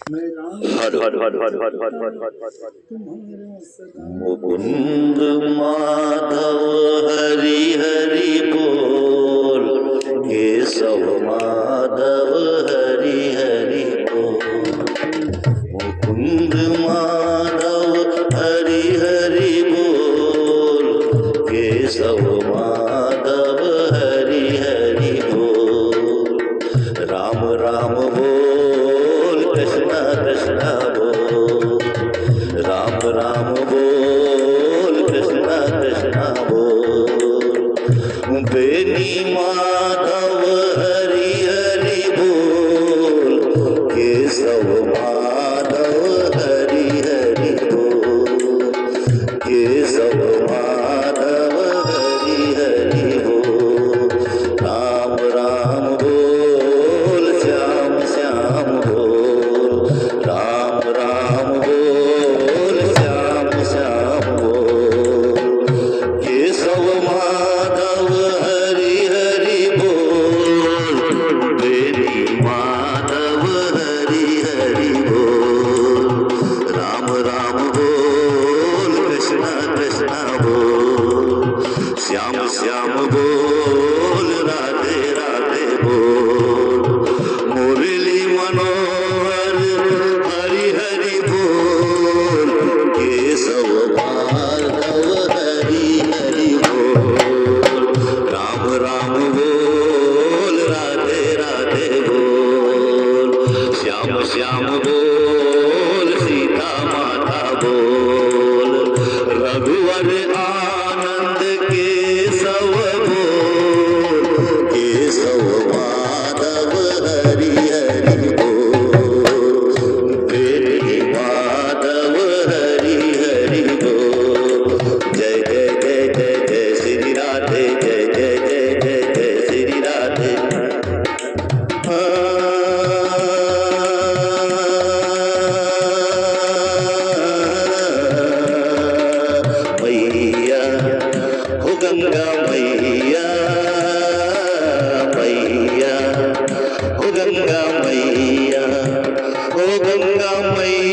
हर हर हर हर हर हर हर हर हर मुकुंद माधव हरि हरि बोल, केशव माधव हरि हरि बोल। मुकुंद माधव हरि हरि बोल, केशव माधव हरि हरि बोल। राम राम बोल, कृष्ण कृष्ण बोल, राम राम बोल, कृष्ण कृष्ण बोल। बेनी माधव हरि हरि बोल, केशव माधव हरि हरि बोल, केशव माधव हरि हरि बोल। राम राम बोल, श्याम श्याम बोल, राम राम बोल, श्याम श्याम बोल। केशव माधव हरि हरि बोल, बेनी माधव हरि हरि बोल। राम राम बोल, कृष्ण कृष्ण बोल, श्याम श्याम बोल, राधे राधे बोल। मुरली मनोहर हरि हरि बोल, केशव माधव हरि हरि बोल। राम राम बोल, राधे राधे बोल, श्याम श्याम बोल, सीता माता बोल। रघुवर आनंद केशव बोल, केशव माधव हरि हरि बोल, बेनी माधव हरि हरि बोल। जय जय जय जय जय श्री राधे, जय जय जय जय जय श्री राधे। मैया हो गंगा मैया, मैया हो गंगा मैया, हो गंगा मैया।